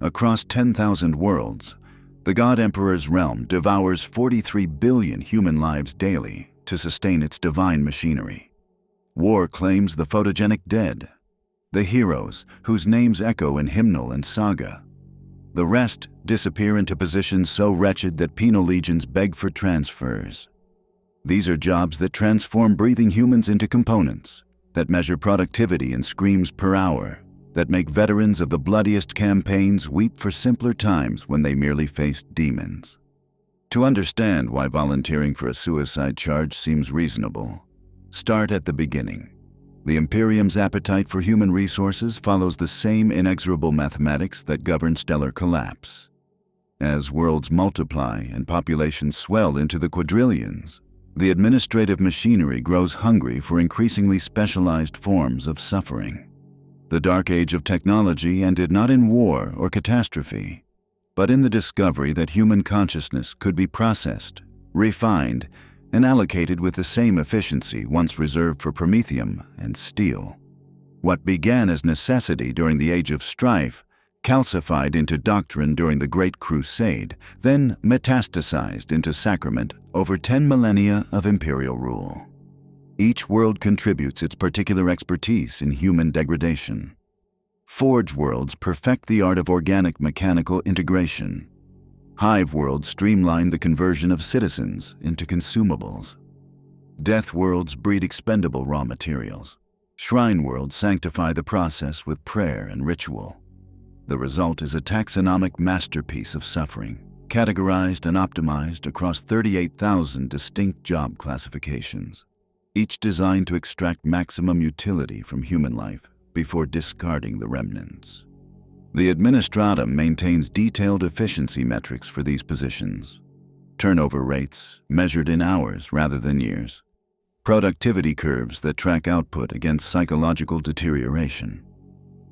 Across 10,000 worlds, the God Emperor's realm devours 43 billion human lives daily to sustain its divine machinery. War claims the photogenic dead, the heroes whose names echo in hymnal and saga. The rest disappear into positions so wretched that penal legions beg for transfers. These are jobs that transform breathing humans into components, that measure productivity in screams per hour, that make veterans of the bloodiest campaigns weep for simpler times when they merely faced demons. To understand why volunteering for a suicide charge seems reasonable, start at the beginning. The Imperium's appetite for human resources follows the same inexorable mathematics that govern stellar collapse. As worlds multiply and populations swell into the quadrillions, the administrative machinery grows hungry for increasingly specialized forms of suffering. The dark age of technology ended not in war or catastrophe, but in the discovery that human consciousness could be processed, refined, and allocated with the same efficiency once reserved for promethium and steel. What began as necessity during the Age of Strife calcified into doctrine during the Great Crusade, then metastasized into sacrament over 10 millennia of imperial rule. Each world contributes its particular expertise in human degradation. Forge worlds perfect the art of organic-mechanical integration. Hive worlds streamline the conversion of citizens into consumables. Death worlds breed expendable raw materials. Shrine worlds sanctify the process with prayer and ritual. The result is a taxonomic masterpiece of suffering, categorized and optimized across 38,000 distinct job classifications, each designed to extract maximum utility from human life before discarding the remnants. The Administratum maintains detailed efficiency metrics for these positions. Turnover rates, measured in hours rather than years. Productivity curves that track output against psychological deterioration.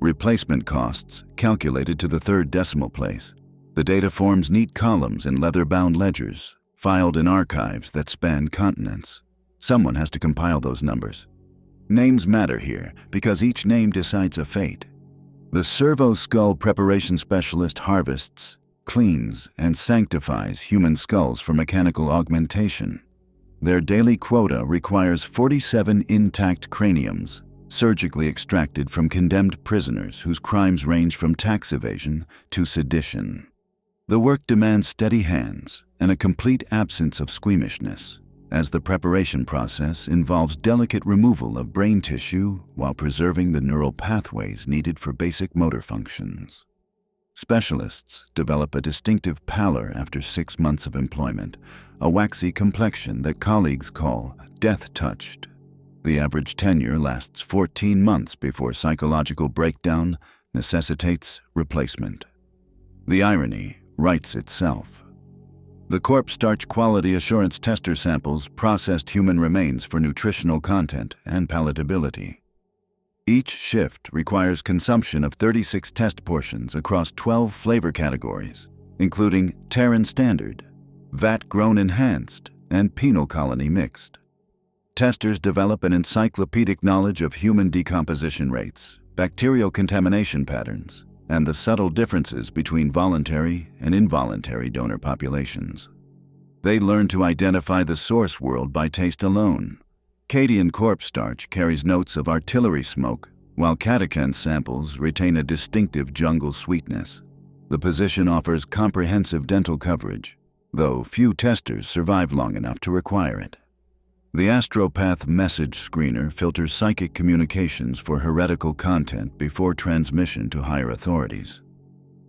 Replacement costs calculated to the third decimal place. The data forms neat columns in leather-bound ledgers, filed in archives that span continents. Someone has to compile those numbers. Names matter here because each name decides a fate. The servo skull preparation specialist harvests, cleans, and sanctifies human skulls for mechanical augmentation. Their daily quota requires 47 intact craniums, surgically extracted from condemned prisoners whose crimes range from tax evasion to sedition. The work demands steady hands and a complete absence of squeamishness, as the preparation process involves delicate removal of brain tissue while preserving the neural pathways needed for basic motor functions. Specialists develop a distinctive pallor after 6 months of employment, a waxy complexion that colleagues call death-touched. The average tenure lasts 14 months before psychological breakdown necessitates replacement. The irony writes itself. The corpse starch quality assurance tester samples processed human remains for nutritional content and palatability. Each shift requires consumption of 36 test portions across 12 flavor categories, including Terran Standard, Vat-Grown Enhanced, and Penal Colony Mixed. Testers develop an encyclopedic knowledge of human decomposition rates, bacterial contamination patterns, and the subtle differences between voluntary and involuntary donor populations. They learn to identify the source world by taste alone. Cadian corpse starch carries notes of artillery smoke, while catechins samples retain a distinctive jungle sweetness. The position offers comprehensive dental coverage, though few testers survive long enough to require it. The Astropath message screener filters psychic communications for heretical content before transmission to higher authorities.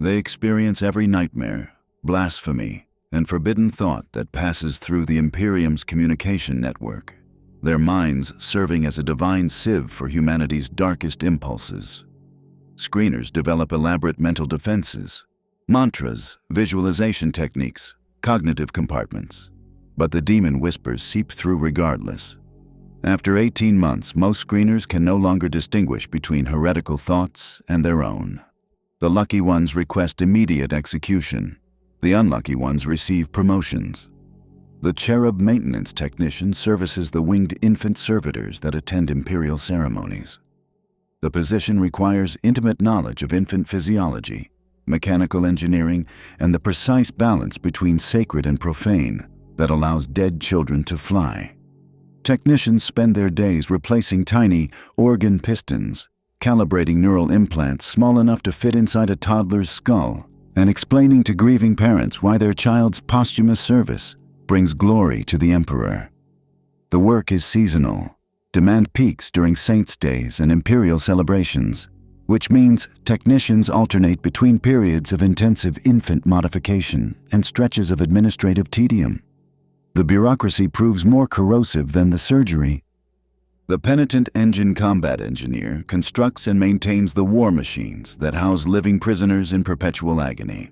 They experience every nightmare, blasphemy, and forbidden thought that passes through the Imperium's communication network, their minds serving as a divine sieve for humanity's darkest impulses. Screeners develop elaborate mental defenses, mantras, visualization techniques, cognitive compartments. But the demon whispers seep through regardless. After 18 months, most screeners can no longer distinguish between heretical thoughts and their own. The lucky ones request immediate execution. The unlucky ones receive promotions. The cherub maintenance technician services the winged infant servitors that attend imperial ceremonies. The position requires intimate knowledge of infant physiology, mechanical engineering, and the precise balance between sacred and profane that allows dead children to fly. Technicians spend their days replacing tiny organ pistons, calibrating neural implants small enough to fit inside a toddler's skull, and explaining to grieving parents why their child's posthumous service brings glory to the Emperor. The work is seasonal. Demand peaks during saints' days and imperial celebrations, which means technicians alternate between periods of intensive infant modification and stretches of administrative tedium. The bureaucracy proves more corrosive than the surgery. The penitent engine combat engineer constructs and maintains the war machines that house living prisoners in perpetual agony.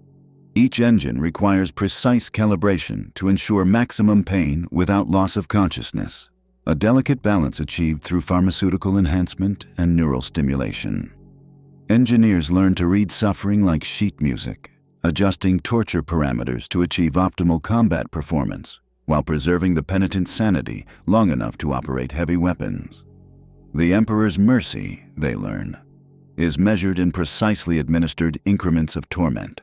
Each engine requires precise calibration to ensure maximum pain without loss of consciousness, a delicate balance achieved through pharmaceutical enhancement and neural stimulation. Engineers learn to read suffering like sheet music, adjusting torture parameters to achieve optimal combat performance, while preserving the penitent's sanity long enough to operate heavy weapons. The Emperor's mercy, they learn, is measured in precisely administered increments of torment.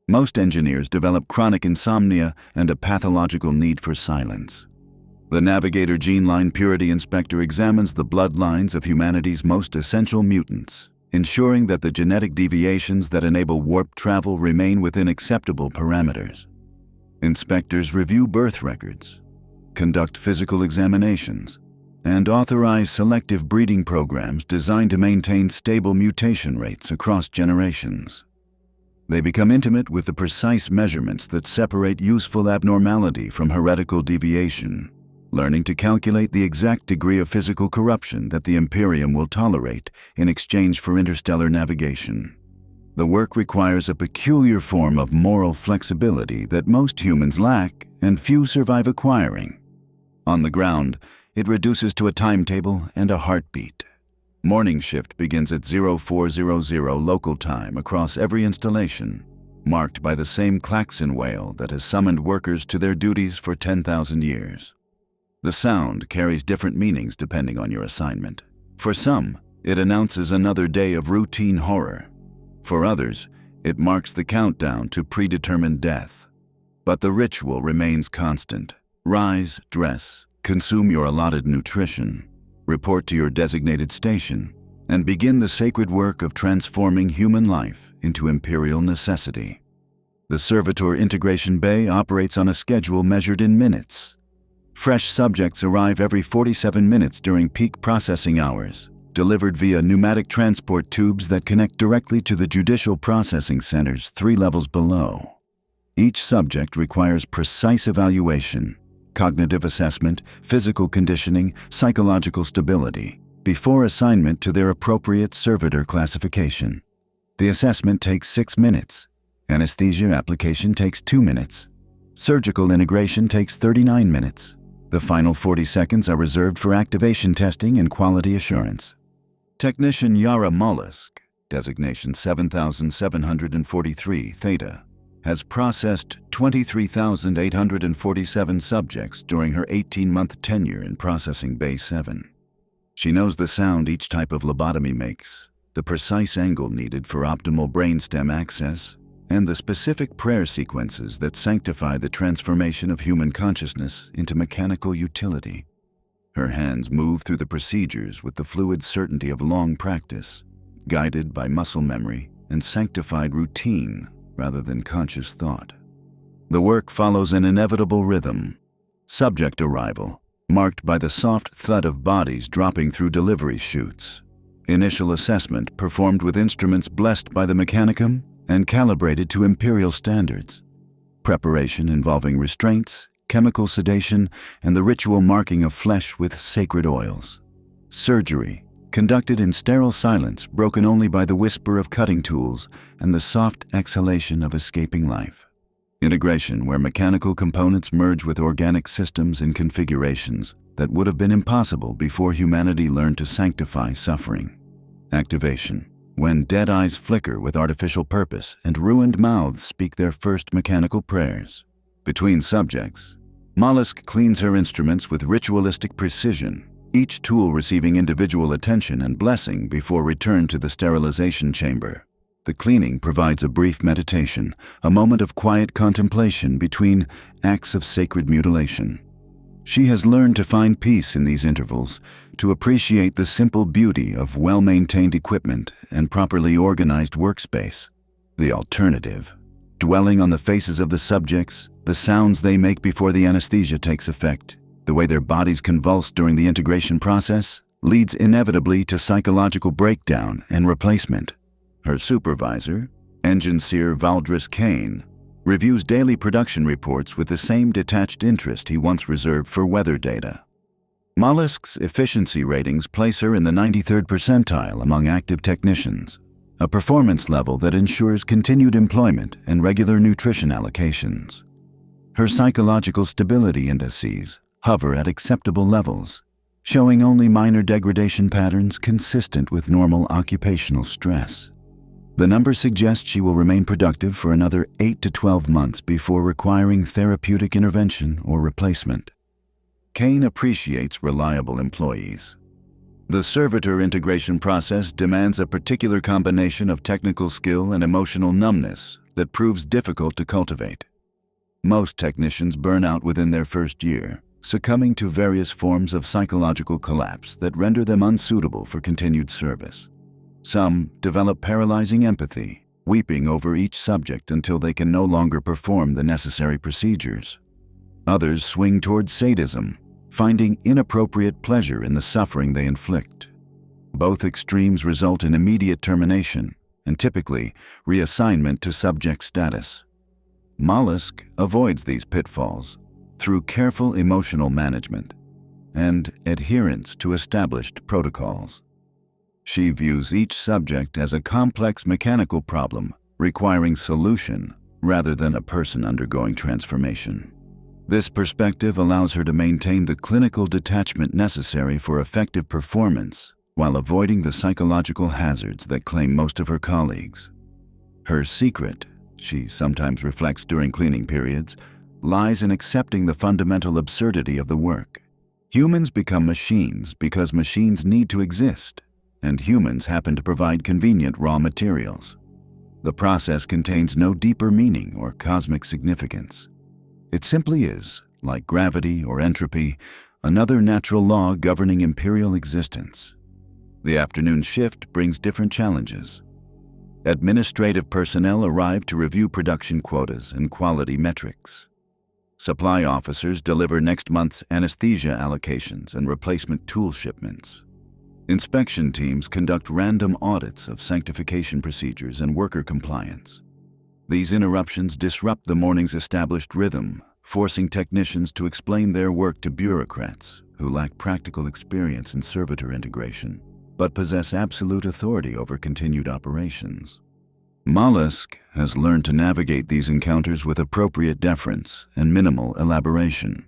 Most engineers develop chronic insomnia and a pathological need for silence. The Navigator Gene Line Purity Inspector examines the bloodlines of humanity's most essential mutants, ensuring that the genetic deviations that enable warp travel remain within acceptable parameters. Inspectors review birth records, conduct physical examinations, and authorize selective breeding programs designed to maintain stable mutation rates across generations. They become intimate with the precise measurements that separate useful abnormality from heretical deviation, learning to calculate the exact degree of physical corruption that the Imperium will tolerate in exchange for interstellar navigation. The work requires a peculiar form of moral flexibility that most humans lack and few survive acquiring. On the ground, it reduces to a timetable and a heartbeat. Morning shift begins at 0400 local time across every installation, marked by the same klaxon wail that has summoned workers to their duties for 10,000 years. The sound carries different meanings depending on your assignment. For some, it announces another day of routine horror. For others, it marks the countdown to predetermined death. But the ritual remains constant. Rise, dress, consume your allotted nutrition, report to your designated station, and begin the sacred work of transforming human life into imperial necessity. The servitor integration bay operates on a schedule measured in minutes. Fresh subjects arrive every 47 minutes during peak processing hours, delivered via pneumatic transport tubes that connect directly to the judicial processing centers 3 levels below. Each subject requires precise evaluation, cognitive assessment, physical conditioning, psychological stability, before assignment to their appropriate servitor classification. The assessment takes 6 minutes. Anesthesia application takes 2 minutes. Surgical integration takes 39 minutes. The final 40 seconds are reserved for activation testing and quality assurance. Technician Yara Mollusk, designation 7743 Theta, has processed 23,847 subjects during her 18-month tenure in Processing Bay 7. She knows the sound each type of lobotomy makes, the precise angle needed for optimal brainstem access, and the specific prayer sequences that sanctify the transformation of human consciousness into mechanical utility. Her hands move through the procedures with the fluid certainty of long practice, guided by muscle memory and sanctified routine rather than conscious thought. The work follows an inevitable rhythm. Subject arrival, marked by the soft thud of bodies dropping through delivery chutes. Initial assessment performed with instruments blessed by the Mechanicum and calibrated to imperial standards. Preparation involving restraints, chemical sedation, and the ritual marking of flesh with sacred oils. Surgery, conducted in sterile silence broken only by the whisper of cutting tools and the soft exhalation of escaping life. Integration, where mechanical components merge with organic systems in configurations that would have been impossible before humanity learned to sanctify suffering. Activation, when dead eyes flicker with artificial purpose and ruined mouths speak their first mechanical prayers. Between subjects, Mollusk cleans her instruments with ritualistic precision, each tool receiving individual attention and blessing before return to the sterilization chamber. The cleaning provides a brief meditation, a moment of quiet contemplation between acts of sacred mutilation. She has learned to find peace in these intervals, to appreciate the simple beauty of well-maintained equipment and properly organized workspace. The alternative, dwelling on the faces of the subjects, the sounds they make before the anesthesia takes effect, the way their bodies convulse during the integration process, leads inevitably to psychological breakdown and replacement. Her supervisor, Engineer Valdris Kane, reviews daily production reports with the same detached interest he once reserved for weather data. Mollusk's efficiency ratings place her in the 93rd percentile among active technicians, a performance level that ensures continued employment and regular nutrition allocations. Her psychological stability indices hover at acceptable levels, showing only minor degradation patterns consistent with normal occupational stress. The number suggests she will remain productive for another 8 to 12 months before requiring therapeutic intervention or replacement. Kane appreciates reliable employees. The servitor integration process demands a particular combination of technical skill and emotional numbness that proves difficult to cultivate. Most technicians burn out within their first year, succumbing to various forms of psychological collapse that render them unsuitable for continued service. Some develop paralyzing empathy, weeping over each subject until they can no longer perform the necessary procedures. Others swing toward sadism, finding inappropriate pleasure in the suffering they inflict. Both extremes result in immediate termination and typically reassignment to subject status. Mollusk avoids these pitfalls through careful emotional management and adherence to established protocols. She views each subject as a complex mechanical problem requiring solution rather than a person undergoing transformation. This perspective allows her to maintain the clinical detachment necessary for effective performance while avoiding the psychological hazards that claim most of her colleagues. Her secret, she sometimes reflects during cleaning periods, lies in accepting the fundamental absurdity of the work. Humans become machines because machines need to exist, and humans happen to provide convenient raw materials. The process contains no deeper meaning or cosmic significance. It simply is, like gravity or entropy, another natural law governing imperial existence. The afternoon shift brings different challenges. Administrative personnel arrive to review production quotas and quality metrics. Supply officers deliver next month's anesthesia allocations and replacement tool shipments. Inspection teams conduct random audits of sanctification procedures and worker compliance. These interruptions disrupt the morning's established rhythm, forcing technicians to explain their work to bureaucrats who lack practical experience in servitor integration, but possess absolute authority over continued operations. Mollusk has learned to navigate these encounters with appropriate deference and minimal elaboration.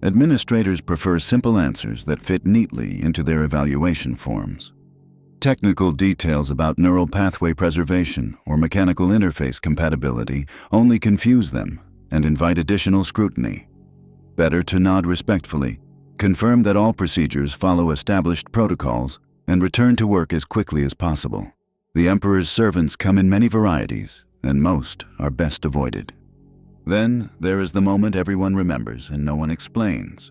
Administrators prefer simple answers that fit neatly into their evaluation forms. Technical details about neural pathway preservation or mechanical interface compatibility only confuse them and invite additional scrutiny. Better to nod respectfully, confirm that all procedures follow established protocols, and return to work as quickly as possible. The Emperor's servants come in many varieties, and most are best avoided. Then there is the moment everyone remembers and no one explains.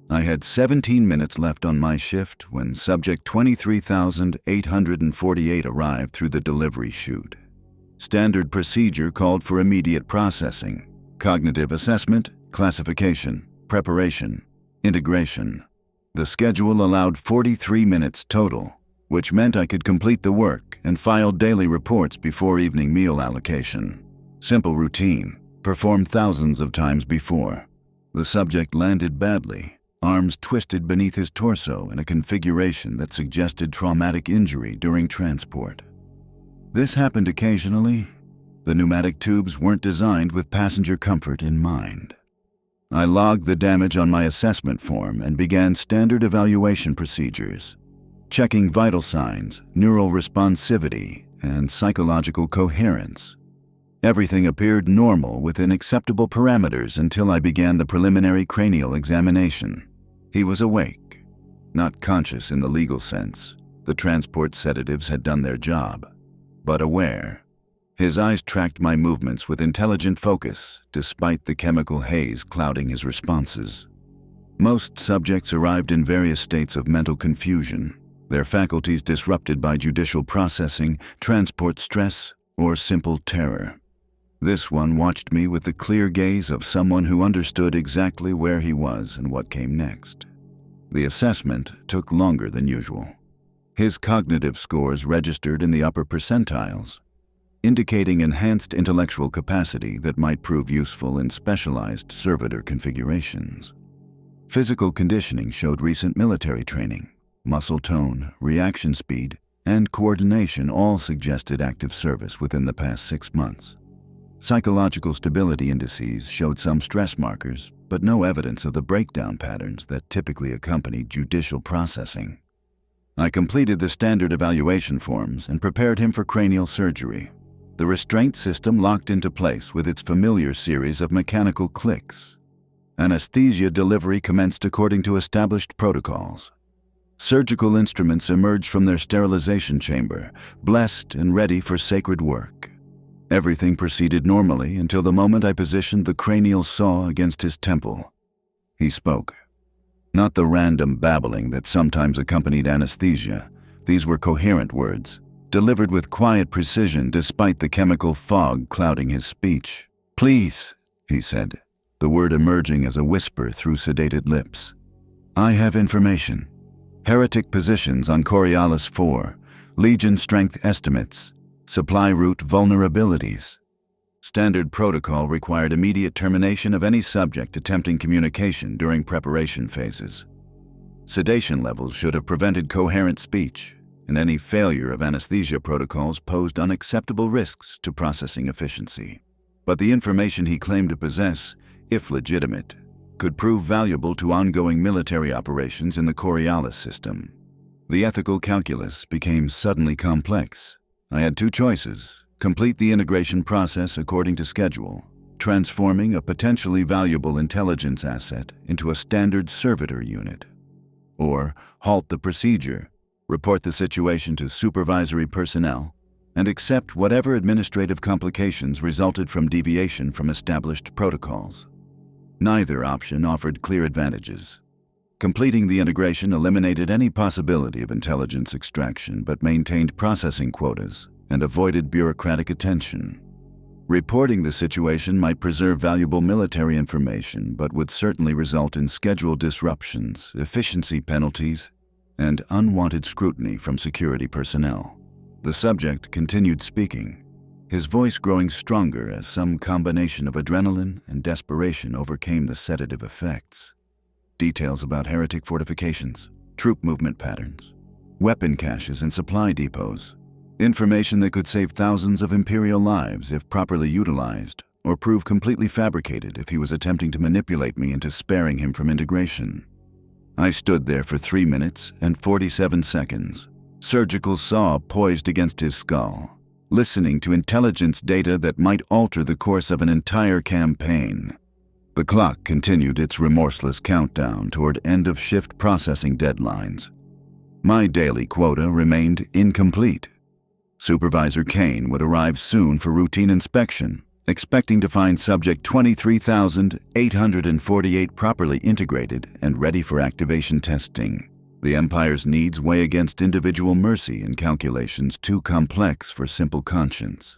I had 17 minutes left on my shift when subject 23,848 arrived through the delivery chute. Standard procedure called for immediate processing, cognitive assessment, classification, preparation, integration. The schedule allowed 43 minutes total, which meant I could complete the work and file daily reports before evening meal allocation. Simple routine, performed thousands of times before. The subject landed badly, arms twisted beneath his torso in a configuration that suggested traumatic injury during transport. This happened occasionally. The pneumatic tubes weren't designed with passenger comfort in mind. I logged the damage on my assessment form and began standard evaluation procedures, checking vital signs, neural responsivity, and psychological coherence. Everything appeared normal within acceptable parameters until I began the preliminary cranial examination. He was awake, not conscious in the legal sense. The transport sedatives had done their job. but aware. His eyes tracked my movements with intelligent focus, despite the chemical haze clouding his responses. Most subjects arrived in various states of mental confusion, their faculties disrupted by judicial processing, transport stress, or simple terror. This one watched me with the clear gaze of someone who understood exactly where he was and what came next. The assessment took longer than usual. His cognitive scores registered in the upper percentiles, indicating enhanced intellectual capacity that might prove useful in specialized servitor configurations. Physical conditioning showed recent military training. Muscle tone, reaction speed, and coordination all suggested active service within the past 6 months. Psychological stability indices showed some stress markers, but no evidence of the breakdown patterns that typically accompany judicial processing. I completed the standard evaluation forms and prepared him for cranial surgery. The restraint system locked into place with its familiar series of mechanical clicks. Anesthesia delivery commenced according to established protocols. Surgical instruments emerged from their sterilization chamber, blessed and ready for sacred work. Everything proceeded normally until the moment I positioned the cranial saw against his temple. He spoke. Not the random babbling that sometimes accompanied anesthesia. These were coherent words, delivered with quiet precision despite the chemical fog clouding his speech. "Please," he said, the word emerging as a whisper through sedated lips. "I have information. Heretic positions on Coriolis 4, Legion strength estimates, supply route vulnerabilities." Standard protocol required immediate termination of any subject attempting communication during preparation phases. Sedation levels should have prevented coherent speech, and any failure of anesthesia protocols posed unacceptable risks to processing efficiency. But the information he claimed to possess, if legitimate, could prove valuable to ongoing military operations in the Coriolis system. The ethical calculus became suddenly complex. I had 2 choices: complete the integration process according to schedule, transforming a potentially valuable intelligence asset into a standard servitor unit, or halt the procedure, report the situation to supervisory personnel, and accept whatever administrative complications resulted from deviation from established protocols. Neither option offered clear advantages. Completing the integration eliminated any possibility of intelligence extraction but maintained processing quotas and avoided bureaucratic attention. Reporting the situation might preserve valuable military information but would certainly result in schedule disruptions, efficiency penalties, and unwanted scrutiny from security personnel. The subject continued speaking, his voice growing stronger as some combination of adrenaline and desperation overcame the sedative effects. Details about heretic fortifications, troop movement patterns, weapon caches and supply depots. Information that could save thousands of Imperial lives if properly utilized, or prove completely fabricated if he was attempting to manipulate me into sparing him from integration. I stood there for 3 minutes and 47 seconds, surgical saw poised against his skull, listening to intelligence data that might alter the course of an entire campaign. The clock continued its remorseless countdown toward end-of-shift processing deadlines. My daily quota remained incomplete. Supervisor Kane would arrive soon for routine inspection, expecting to find Subject 23,848 properly integrated and ready for activation testing. The Empire's needs weigh against individual mercy in calculations too complex for simple conscience.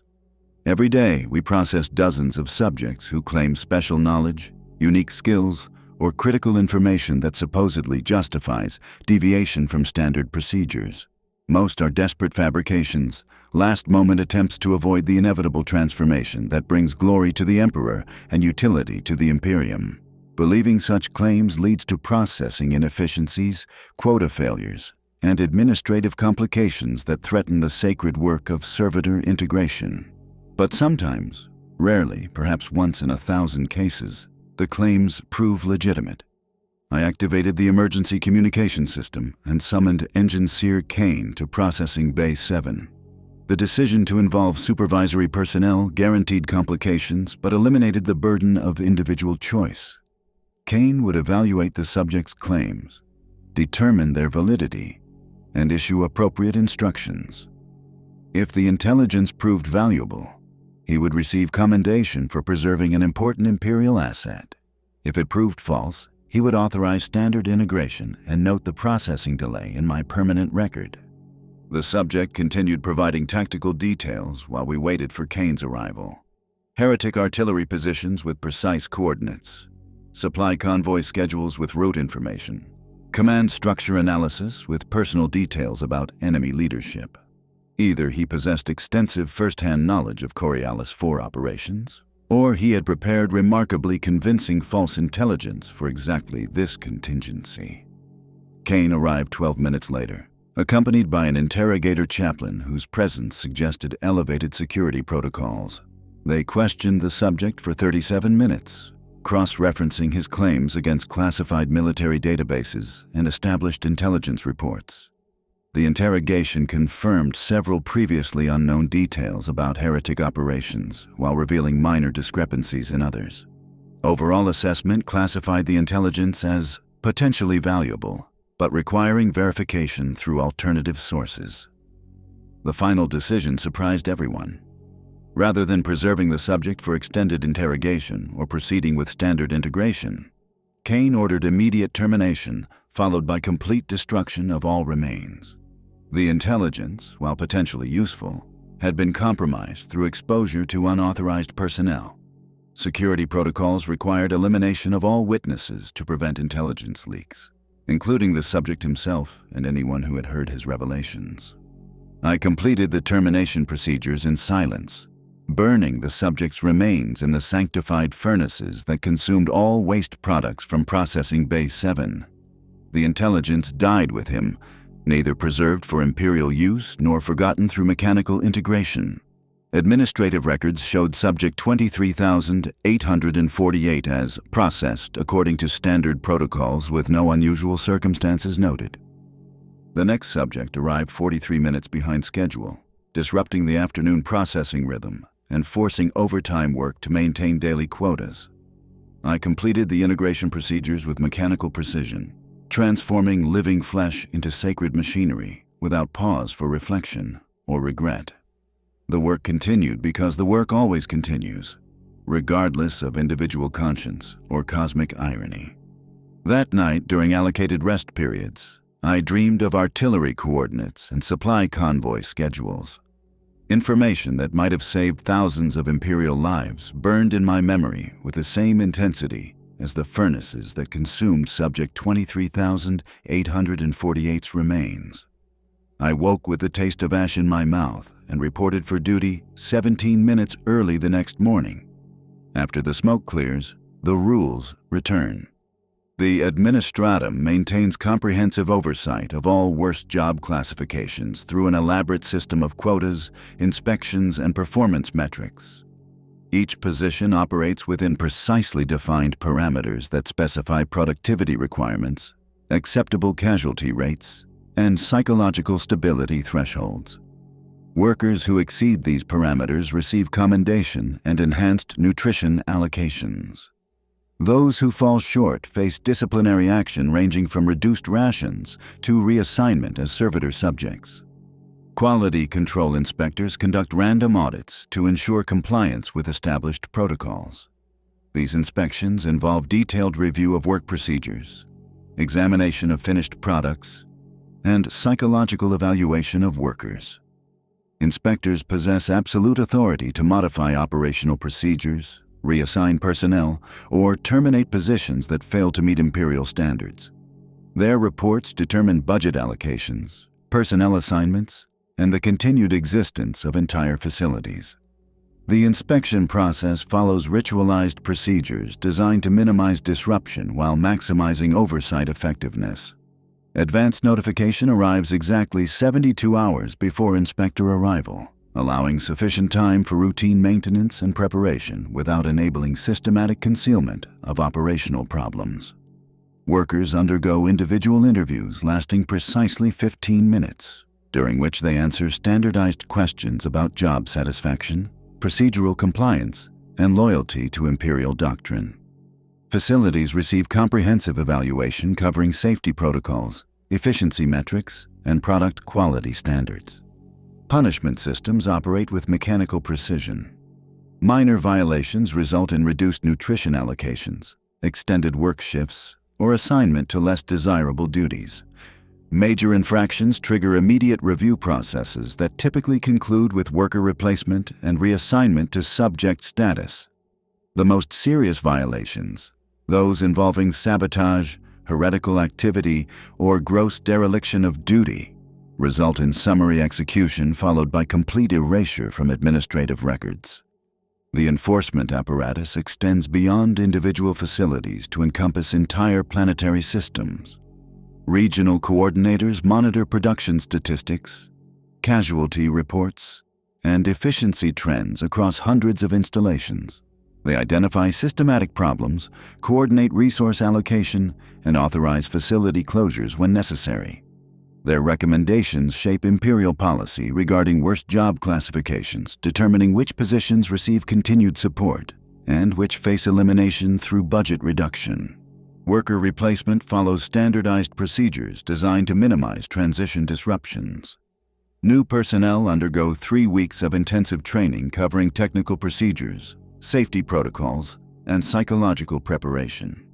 Every day, we process dozens of subjects who claim special knowledge, unique skills, or critical information that supposedly justifies deviation from standard procedures. Most are desperate fabrications, last-moment attempts to avoid the inevitable transformation that brings glory to the Emperor and utility to the Imperium. Believing such claims leads to processing inefficiencies, quota failures, and administrative complications that threaten the sacred work of servitor integration. But sometimes, rarely, perhaps once in 1,000 cases, the claims prove legitimate. I activated the emergency communication system and summoned Engineer Kane to Processing Bay 7. The decision to involve supervisory personnel guaranteed complications but eliminated the burden of individual choice. Kane would evaluate the subject's claims, determine their validity, and issue appropriate instructions. If the intelligence proved valuable, he would receive commendation for preserving an important Imperial asset. If it proved false, he would authorize standard integration and note the processing delay in my permanent record. The subject continued providing tactical details while we waited for Kane's arrival. Heretic artillery positions with precise coordinates, supply convoy schedules with route information, command structure analysis with personal details about enemy leadership. Either he possessed extensive first-hand knowledge of Coriolis IV operations, or he had prepared remarkably convincing false intelligence for exactly this contingency. Kane arrived 12 minutes later, accompanied by an interrogator chaplain whose presence suggested elevated security protocols. They questioned the subject for 37 minutes, cross-referencing his claims against classified military databases and established intelligence reports. The interrogation confirmed several previously unknown details about heretic operations while revealing minor discrepancies in others. Overall assessment classified the intelligence as potentially valuable, but requiring verification through alternative sources. The final decision surprised everyone. Rather than preserving the subject for extended interrogation or proceeding with standard integration, Kane ordered immediate termination, followed by complete destruction of all remains. The intelligence, while potentially useful, had been compromised through exposure to unauthorized personnel. Security protocols required elimination of all witnesses to prevent intelligence leaks, including the subject himself and anyone who had heard his revelations. I completed the termination procedures in silence, burning the subject's remains in the sanctified furnaces that consumed all waste products from Processing Bay 7. The intelligence died with him, neither preserved for Imperial use nor forgotten through mechanical integration. Administrative records showed subject 23,848 as processed according to standard protocols with no unusual circumstances noted. The next subject arrived 43 minutes behind schedule, disrupting the afternoon processing rhythm and forcing overtime work to maintain daily quotas. I completed the integration procedures with mechanical precision, transforming living flesh into sacred machinery without pause for reflection or regret. The work continued because the work always continues, regardless of individual conscience or cosmic irony. That night, during allocated rest periods, I dreamed of artillery coordinates and supply convoy schedules. Information that might have saved thousands of Imperial lives burned in my memory with the same intensity as the furnaces that consumed subject 23,848's remains. I woke with the taste of ash in my mouth and reported for duty 17 minutes early the next morning. After the smoke clears, the rules return. The Administratum maintains comprehensive oversight of all worst job classifications through an elaborate system of quotas, inspections, and performance metrics. Each position operates within precisely defined parameters that specify productivity requirements, acceptable casualty rates, and psychological stability thresholds. Workers who exceed these parameters receive commendation and enhanced nutrition allocations. Those who fall short face disciplinary action ranging from reduced rations to reassignment as servitor subjects. Quality control inspectors conduct random audits to ensure compliance with established protocols. These inspections involve detailed review of work procedures, examination of finished products, and psychological evaluation of workers. Inspectors possess absolute authority to modify operational procedures, reassign personnel, or terminate positions that fail to meet Imperial standards. Their reports determine budget allocations, personnel assignments, and the continued existence of entire facilities. The inspection process follows ritualized procedures designed to minimize disruption while maximizing oversight effectiveness. Advance notification arrives exactly 72 hours before inspector arrival, allowing sufficient time for routine maintenance and preparation without enabling systematic concealment of operational problems. Workers undergo individual interviews lasting precisely 15 minutes, during which they answer standardized questions about job satisfaction, procedural compliance, and loyalty to Imperial doctrine. Facilities receive comprehensive evaluation covering safety protocols, efficiency metrics, and product quality standards. Punishment systems operate with mechanical precision. Minor violations result in reduced nutrition allocations, extended work shifts, or assignment to less desirable duties. Major infractions trigger immediate review processes that typically conclude with worker replacement and reassignment to subject status. The most serious violations, those involving sabotage, heretical activity, or gross dereliction of duty, result in summary execution followed by complete erasure from administrative records. The enforcement apparatus extends beyond individual facilities to encompass entire planetary systems. Regional coordinators monitor production statistics, casualty reports, and efficiency trends across hundreds of installations. They identify systematic problems, coordinate resource allocation, and authorize facility closures when necessary. Their recommendations shape Imperial policy regarding worst job classifications, determining which positions receive continued support and which face elimination through budget reduction. Worker replacement follows standardized procedures designed to minimize transition disruptions. New personnel undergo 3 weeks of intensive training covering technical procedures, safety protocols, and psychological preparation.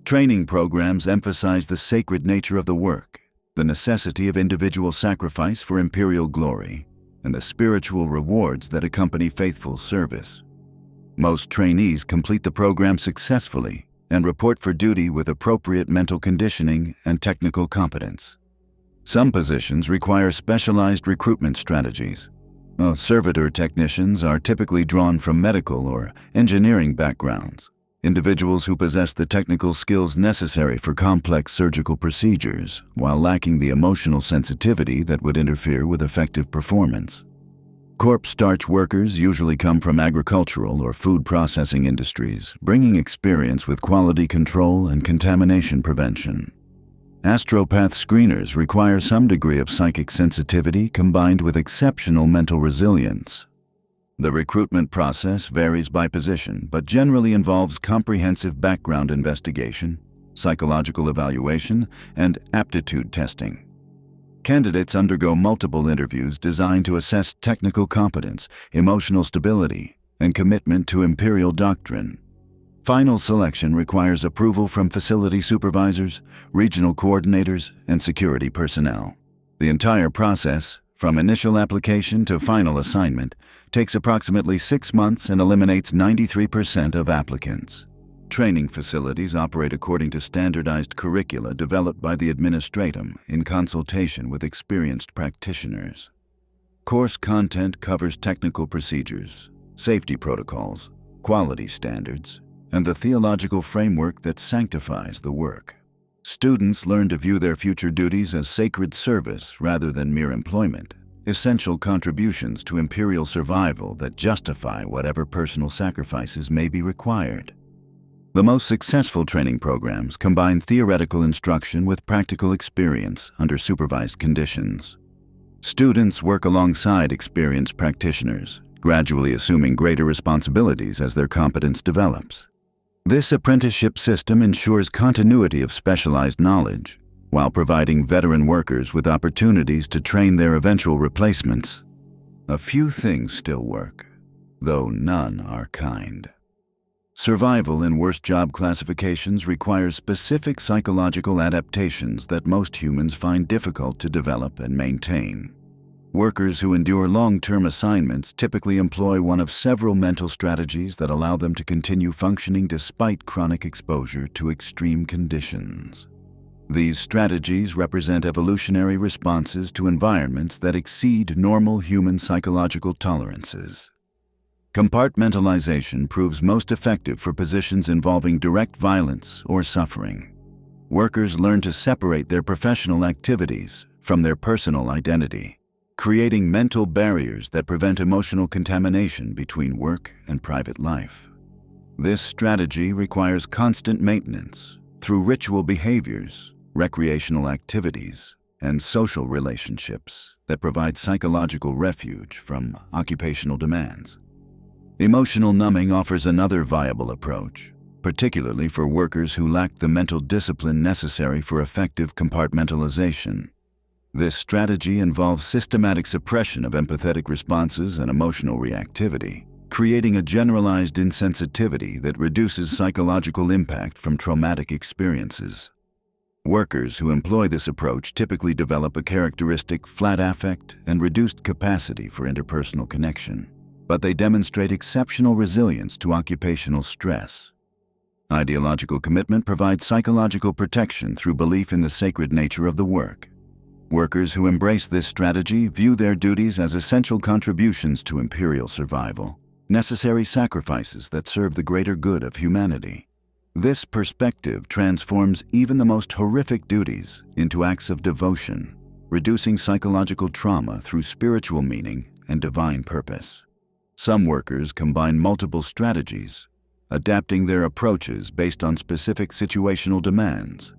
Training programs emphasize the sacred nature of the work, the necessity of individual sacrifice for Imperial glory, and the spiritual rewards that accompany faithful service. Most trainees complete the program successfully and report for duty with appropriate mental conditioning and technical competence. Some positions require specialized recruitment strategies. Servitor technicians are typically drawn from medical or engineering backgrounds, individuals who possess the technical skills necessary for complex surgical procedures while lacking the emotional sensitivity that would interfere with effective performance. Corpse starch workers usually come from agricultural or food processing industries, bringing experience with quality control and contamination prevention. Astropath screeners require some degree of psychic sensitivity combined with exceptional mental resilience. The recruitment process varies by position, but generally involves comprehensive background investigation, psychological evaluation, and aptitude testing. Candidates undergo multiple interviews designed to assess technical competence, emotional stability, and commitment to Imperial doctrine. Final selection requires approval from facility supervisors, regional coordinators, and security personnel. The entire process, from initial application to final assignment, takes approximately 6 months and eliminates 93% of applicants. Training facilities operate according to standardized curricula developed by the Administratum in consultation with experienced practitioners. Course content covers technical procedures, safety protocols, quality standards, and the theological framework that sanctifies the work. Students learn to view their future duties as sacred service rather than mere employment, essential contributions to Imperial survival that justify whatever personal sacrifices may be required. The most successful training programs combine theoretical instruction with practical experience under supervised conditions. Students work alongside experienced practitioners, gradually assuming greater responsibilities as their competence develops. This apprenticeship system ensures continuity of specialized knowledge, while providing veteran workers with opportunities to train their eventual replacements. A few things still work, though none are kind. Survival in worst job classifications requires specific psychological adaptations that most humans find difficult to develop and maintain. Workers who endure long-term assignments typically employ one of several mental strategies that allow them to continue functioning despite chronic exposure to extreme conditions. These strategies represent evolutionary responses to environments that exceed normal human psychological tolerances. Compartmentalization proves most effective for positions involving direct violence or suffering. Workers learn to separate their professional activities from their personal identity, creating mental barriers that prevent emotional contamination between work and private life. This strategy requires constant maintenance through ritual behaviors, recreational activities, and social relationships that provide psychological refuge from occupational demands. Emotional numbing offers another viable approach, particularly for workers who lack the mental discipline necessary for effective compartmentalization. This strategy involves systematic suppression of empathetic responses and emotional reactivity, creating a generalized insensitivity that reduces psychological impact from traumatic experiences. Workers who employ this approach typically develop a characteristic flat affect and reduced capacity for interpersonal connection, but they demonstrate exceptional resilience to occupational stress. Ideological commitment provides psychological protection through belief in the sacred nature of the work. Workers who embrace this strategy view their duties as essential contributions to imperial survival, necessary sacrifices that serve the greater good of humanity. This perspective transforms even the most horrific duties into acts of devotion, reducing psychological trauma through spiritual meaning and divine purpose. Some workers combine multiple strategies, adapting their approaches based on specific situational demands.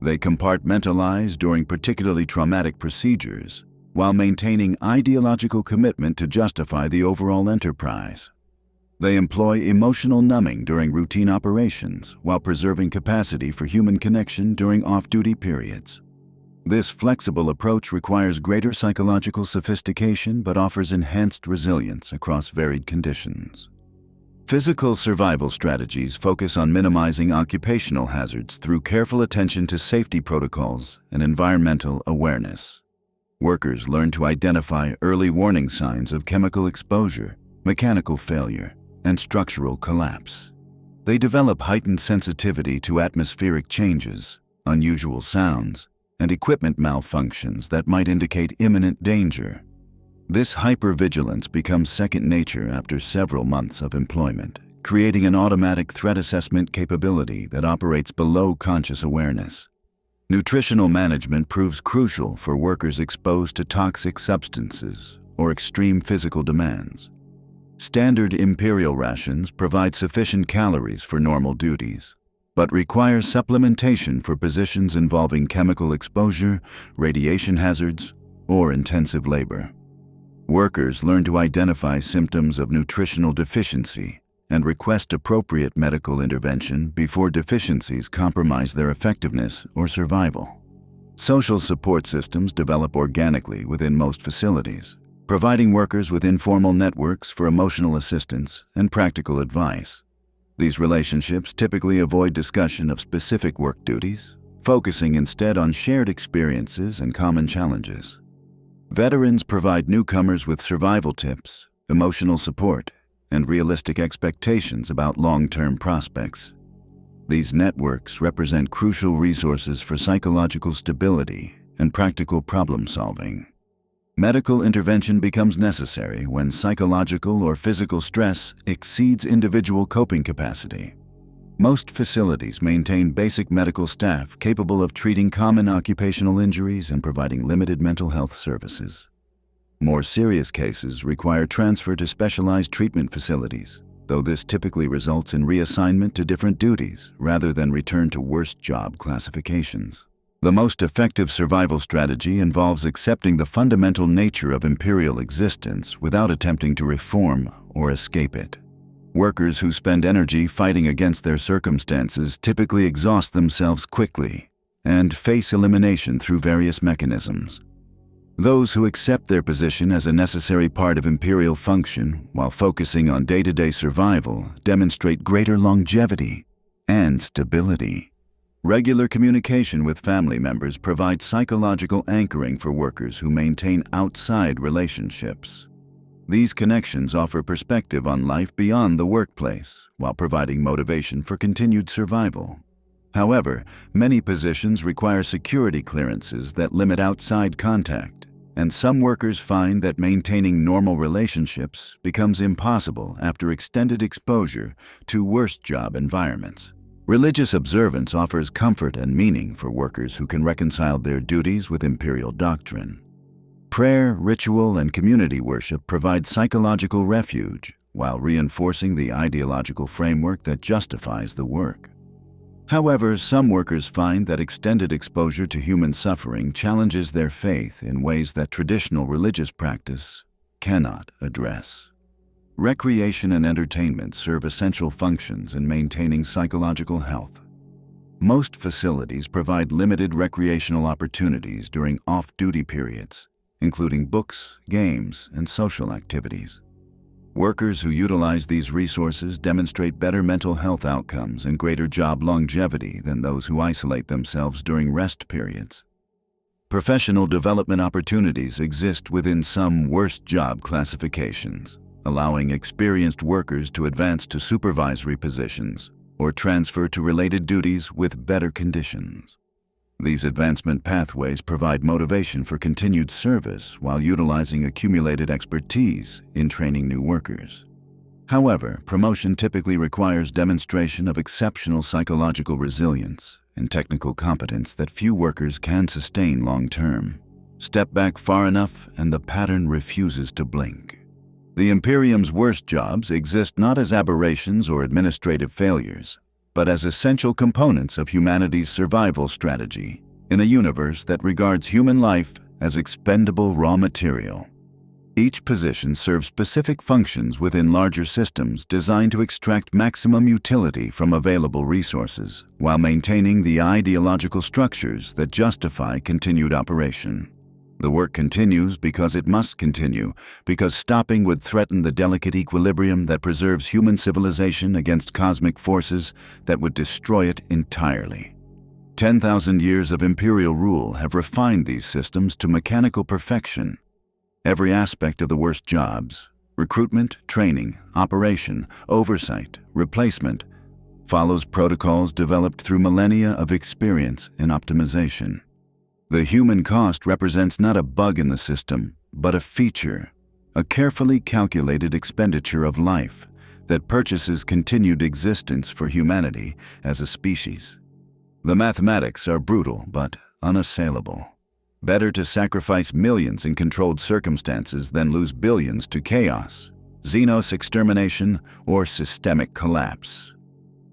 They compartmentalize during particularly traumatic procedures, while maintaining ideological commitment to justify the overall enterprise. They employ emotional numbing during routine operations, while preserving capacity for human connection during off-duty periods. This flexible approach requires greater psychological sophistication but offers enhanced resilience across varied conditions. Physical survival strategies focus on minimizing occupational hazards through careful attention to safety protocols and environmental awareness. Workers learn to identify early warning signs of chemical exposure, mechanical failure, and structural collapse. They develop heightened sensitivity to atmospheric changes, unusual sounds, and equipment malfunctions that might indicate imminent danger. This hypervigilance becomes second nature after several months of employment, creating an automatic threat assessment capability that operates below conscious awareness. Nutritional management proves crucial for workers exposed to toxic substances or extreme physical demands. Standard imperial rations provide sufficient calories for normal duties, but require supplementation for positions involving chemical exposure, radiation hazards, or intensive labor. Workers learn to identify symptoms of nutritional deficiency and request appropriate medical intervention before deficiencies compromise their effectiveness or survival. Social support systems develop organically within most facilities, providing workers with informal networks for emotional assistance and practical advice. These relationships typically avoid discussion of specific work duties, focusing instead on shared experiences and common challenges. Veterans provide newcomers with survival tips, emotional support, and realistic expectations about long-term prospects. These networks represent crucial resources for psychological stability and practical problem-solving. Medical intervention becomes necessary when psychological or physical stress exceeds individual coping capacity. Most facilities maintain basic medical staff capable of treating common occupational injuries and providing limited mental health services. More serious cases require transfer to specialized treatment facilities, though this typically results in reassignment to different duties rather than return to worst job classifications. The most effective survival strategy involves accepting the fundamental nature of imperial existence without attempting to reform or escape it. Workers who spend energy fighting against their circumstances typically exhaust themselves quickly and face elimination through various mechanisms. Those who accept their position as a necessary part of imperial function while focusing on day-to-day survival demonstrate greater longevity and stability. Regular communication with family members provides psychological anchoring for workers who maintain outside relationships. These connections offer perspective on life beyond the workplace, while providing motivation for continued survival. However, many positions require security clearances that limit outside contact, and some workers find that maintaining normal relationships becomes impossible after extended exposure to worse job environments. Religious observance offers comfort and meaning for workers who can reconcile their duties with imperial doctrine. Prayer, ritual, and community worship provide psychological refuge while reinforcing the ideological framework that justifies the work. However, some workers find that extended exposure to human suffering challenges their faith in ways that traditional religious practice cannot address. Recreation and entertainment serve essential functions in maintaining psychological health. Most facilities provide limited recreational opportunities during off-duty periods, including books, games, and social activities. Workers who utilize these resources demonstrate better mental health outcomes and greater job longevity than those who isolate themselves during rest periods. Professional development opportunities exist within some worst job classifications, allowing experienced workers to advance to supervisory positions or transfer to related duties with better conditions. These advancement pathways provide motivation for continued service while utilizing accumulated expertise in training new workers. However, promotion typically requires demonstration of exceptional psychological resilience and technical competence that few workers can sustain long-term. Step back far enough and the pattern refuses to blink. The Imperium's worst jobs exist not as aberrations or administrative failures, but as essential components of humanity's survival strategy in a universe that regards human life as expendable raw material. Each position serves specific functions within larger systems designed to extract maximum utility from available resources, while maintaining the ideological structures that justify continued operation. The work continues because it must continue, because stopping would threaten the delicate equilibrium that preserves human civilization against cosmic forces that would destroy it entirely. 10,000 years of imperial rule have refined these systems to mechanical perfection. Every aspect of the worst jobs, recruitment, training, operation, oversight, replacement, follows protocols developed through millennia of experience and optimization. The human cost represents not a bug in the system, but a feature, a carefully calculated expenditure of life that purchases continued existence for humanity as a species. The mathematics are brutal but unassailable. Better to sacrifice millions in controlled circumstances than lose billions to chaos, xenos extermination, or systemic collapse.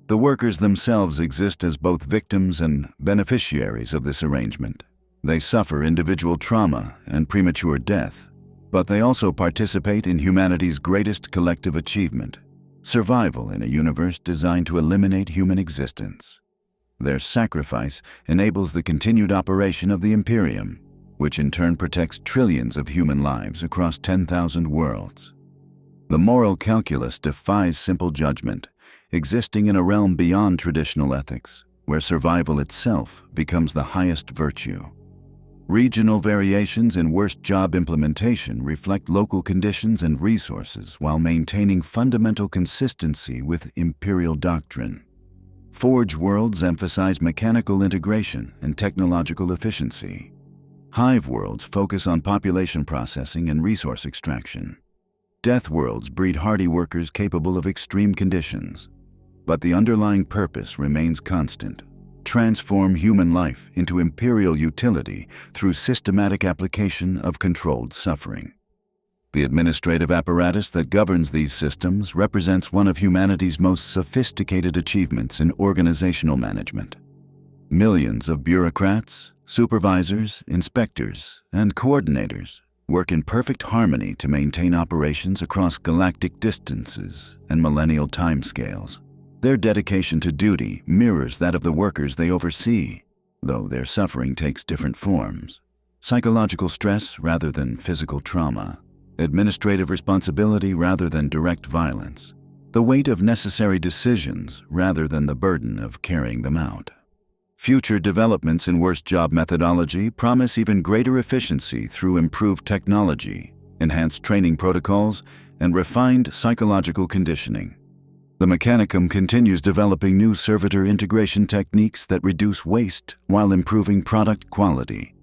The workers themselves exist as both victims and beneficiaries of this arrangement. They suffer individual trauma and premature death, but they also participate in humanity's greatest collective achievement, survival in a universe designed to eliminate human existence. Their sacrifice enables the continued operation of the Imperium, which in turn protects trillions of human lives across 10,000 worlds. The moral calculus defies simple judgment, existing in a realm beyond traditional ethics, where survival itself becomes the highest virtue. Regional variations in worst job implementation reflect local conditions and resources while maintaining fundamental consistency with imperial doctrine. Forge worlds emphasize mechanical integration and technological efficiency. Hive worlds focus on population processing and resource extraction. Death worlds breed hardy workers capable of extreme conditions. But the underlying purpose remains constant: transform human life into imperial utility through systematic application of controlled suffering. The administrative apparatus that governs these systems represents one of humanity's most sophisticated achievements in organizational management. Millions of bureaucrats, supervisors, inspectors, and coordinators work in perfect harmony to maintain operations across galactic distances and millennial timescales. Their dedication to duty mirrors that of the workers they oversee, though their suffering takes different forms: psychological stress rather than physical trauma, administrative responsibility rather than direct violence, the weight of necessary decisions rather than the burden of carrying them out. Future developments in worst job methodology promise even greater efficiency through improved technology, enhanced training protocols, and refined psychological conditioning. The Mechanicum continues developing new servitor integration techniques that reduce waste while improving product quality.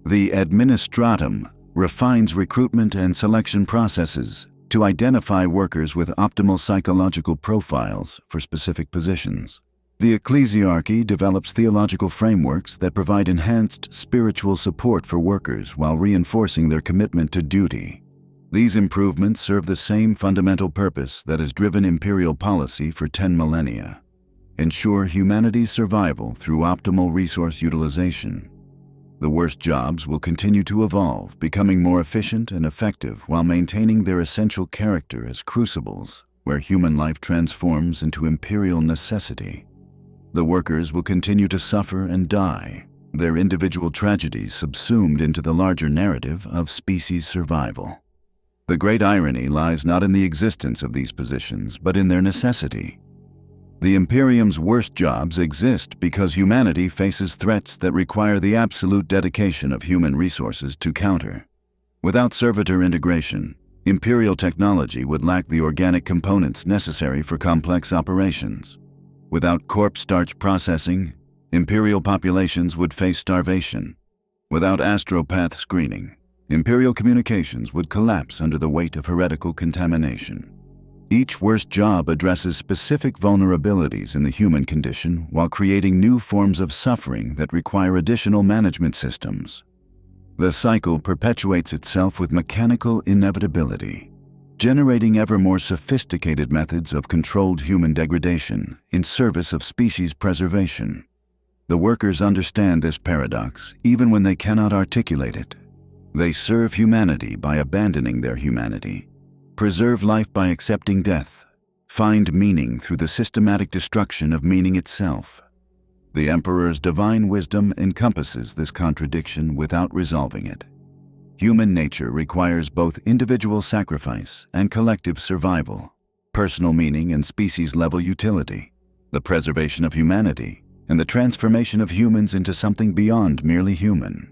The Administratum refines recruitment and selection processes to identify workers with optimal psychological profiles for specific positions. The Ecclesiarchy develops theological frameworks that provide enhanced spiritual support for workers while reinforcing their commitment to duty. These improvements serve the same fundamental purpose that has driven imperial policy for 10 millennia: ensure humanity's survival through optimal resource utilization. The worst jobs will continue to evolve, becoming more efficient and effective while maintaining their essential character as crucibles where human life transforms into imperial necessity. The workers will continue to suffer and die, their individual tragedies subsumed into the larger narrative of species survival. The great irony lies not in the existence of these positions, but in their necessity. The Imperium's worst jobs exist because humanity faces threats that require the absolute dedication of human resources to counter. Without servitor integration, Imperial technology would lack the organic components necessary for complex operations. Without corpse starch processing, Imperial populations would face starvation. Without astropath screening, Imperial communications would collapse under the weight of heretical contamination. Each worst job addresses specific vulnerabilities in the human condition while creating new forms of suffering that require additional management systems. The cycle perpetuates itself with mechanical inevitability, generating ever more sophisticated methods of controlled human degradation in service of species preservation. The workers understand this paradox even when they cannot articulate it. They serve humanity by abandoning their humanity, preserve life by accepting death, find meaning through the systematic destruction of meaning itself. The Emperor's divine wisdom encompasses this contradiction without resolving it. Human nature requires both individual sacrifice and collective survival, personal meaning and species-level utility, the preservation of humanity, and the transformation of humans into something beyond merely human.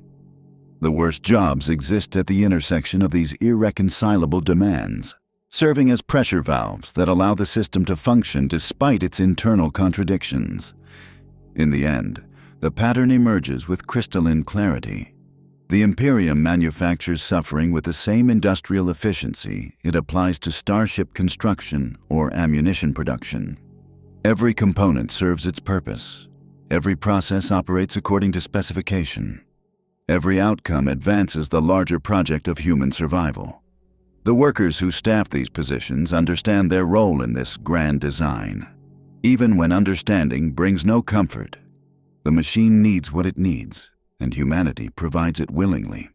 The worst jobs exist at the intersection of these irreconcilable demands, serving as pressure valves that allow the system to function despite its internal contradictions. In the end, the pattern emerges with crystalline clarity. The Imperium manufactures suffering with the same industrial efficiency it applies to starship construction or ammunition production. Every component serves its purpose. Every process operates according to specification. Every outcome advances the larger project of human survival. The workers who staff these positions understand their role in this grand design. Even when understanding brings no comfort, the machine needs what it needs, and humanity provides it willingly.